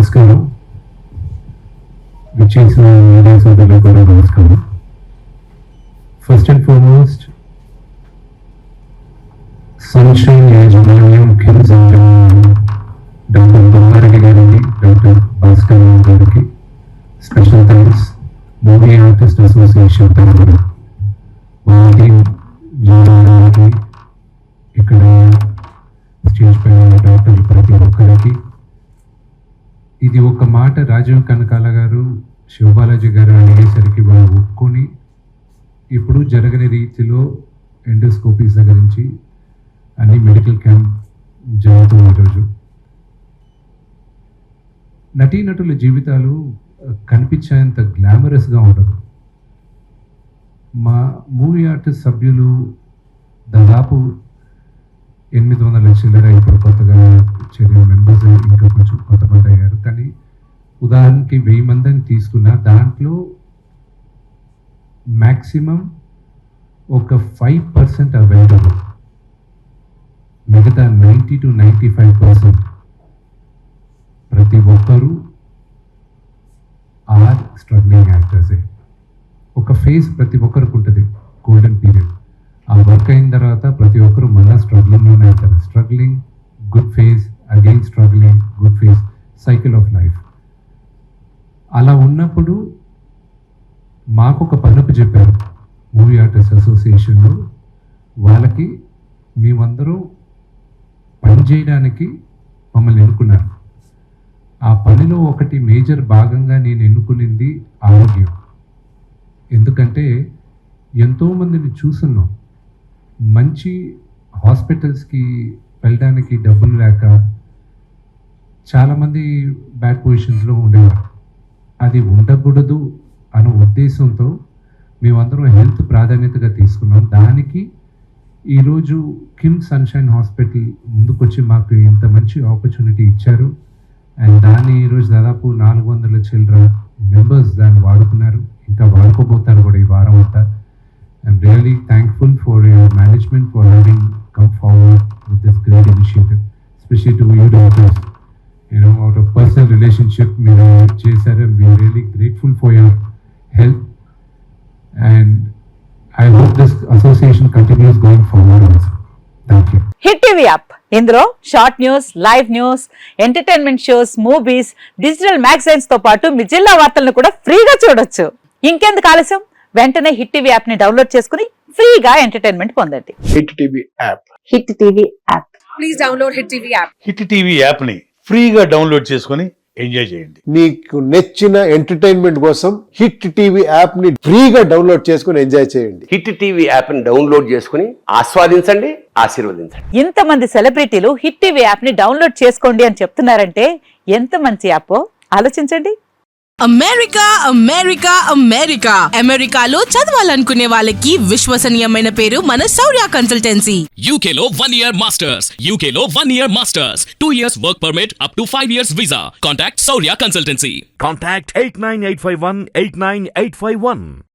నమస్కారం. విచ్చేసిన మీడియా సోదరులకు కూడా నమస్కారం. ఫస్ట్ అండ్ ఫార్మోస్ట్ సన్షైన్ యాజమాన్యం కిమ్స్ డాక్టర్ బంగారెడ్డి గారికి, డాక్టర్ భాస్కర్ గారికి special thanks. Movie artist association తరఫున వారికి, జనానికి, ఇక్కడ స్టేజ్ పైన డాక్టర్లు ప్రతి ఒక్కరికి. ఇది ఒక మాట రాజీవ్ కనకాల గారు, శివబాలాజీ గారు అడిగేసరికి వాళ్ళు ఒప్పుకొని ఇప్పుడు జరగని రీతిలో ఎండోస్కోపీస్ దగ్గర నుంచి అన్ని మెడికల్ క్యాంప్ జరుగుతుంది. ఈరోజు నటీనటుల జీవితాలు కనిపించేంత గ్లామరస్గా ఉండదు. మా మూవీ ఆర్టిస్ట్ సభ్యులు దాదాపు 800 చిల్లర, ఇప్పుడు కొత్తగా చేరిన మెంబర్స్ ఇంకా కొంచెం కొంతమంది అయ్యారు. కానీ ఉదాహరణకి 1000 మందిని తీసుకున్న దాంట్లో మ్యాక్సిమం ఒక 5% అవైలబుల్. మిగతా 90 to 95% ప్రతి ఒక్కరూ ఆర్ స్ట్రగ్లింగ్ యాక్టర్సే. ఒక ఫేజ్ ప్రతి ఒక్కరికి ఉంటుంది, గోల్డెన్ పీరియడ్. ఆ వర్క్ అయిన తర్వాత ప్రతి ఒక్కరు మళ్ళీ స్ట్రగ్లింగ్లోనే అవుతారు. Struggling, good phase, again struggling, good phase, cycle of life. అలా ఉన్నప్పుడు మాకు ఒక పనుపు చెప్పారు మూవీ ఆర్టిస్ట్ అసోసియేషన్లో. వాళ్ళకి మేమందరూ పనిచేయడానికి మమ్మల్ని ఎన్నుకున్నారు. ఆ పనిలో ఒకటి మేజర్ భాగంగా నేను ఎన్నుకునింది ఆరోగ్యం. ఎందుకంటే ఎంతోమందిని చూస్తున్నాం, మంచి హాస్పిటల్స్కి వెళ్ళడానికి డబ్బులు లేక చాలామంది బ్యాడ్ పొజిషన్స్లో ఉండేవారు. అది ఉండకూడదు అనే ఉద్దేశంతో మేమందరం హెల్త్ ప్రాధాన్యతగా తీసుకున్నాం. దానికి ఈరోజు కిమ్ సన్షైన్ హాస్పిటల్ ముందుకొచ్చి మాకు ఇంత మంచి ఆపర్చునిటీ ఇచ్చారు. అండ్ దాన్ని ఈరోజు దాదాపు 400 చిల్లర మెంబర్స్ దాన్ని వాడుకున్నారు, ఇంకా వాడుకోబోతారు కూడా ఈ వారం అంతా. I'm really thankful for your management for having come forward with this great initiative, especially to you doctors. You know, out of personal relationship, మీరు చేశారు. We are really grateful for your help, and I hope this association continues going forward also. Thank you. Hit TV app, ఇందులో short news, live news, entertainment shows, movies, digital magazines తో పాటు మీ జిల్లా వార్తలను కూడా ఫ్రీగా చూడొచ్చు. ఇంకెందుకు ఆలస్యం, వెంటనే హిట్ టీవీ యాప్ ని డౌన్లోడ్ చేసుకుని ఫ్రీగా ఎంటర్టైన్మెంట్ పొందండి. Hit TV app. Hit TV app. Please download hit TV app. Hit TV app ని ఫ్రీగా డౌన్లోడ్ చేసుకుని ఎంజాయ్ చేయండి. మీకు నచ్చిన ఎంటర్టైన్మెంట్ కోసం హిట్ టీవీ యాప్ ని ఫ్రీగా డౌన్లోడ్ చేసుకుని ఎంజాయ్ చేయండి. హిట్ టీవీ యాప్ ని డౌన్లోడ్ చేసుకుని ఆస్వాదించండి, ఆశీర్వదించండి. ఇంతమంది సెలబ్రిటీలు హిట్ టీవీ యాప్ ని డౌన్లోడ్ చేసుకోండి అని చెప్తున్నారంటే ఎంత మంచి యాప్ ఆలోచించండి. అమెరికా అమెరికా అమెరికా అమెరికాలో చదవాలనుకునే వాళ్ళకి విశ్వసనీయమైన పేరు మన శౌర్య కన్సల్టెన్సీ. UK లో 1 year masters, UK లో 1 year masters, 2 years work permit up to 5 years visa. Contact Shaurya Consultancy. Contact 89851 89851.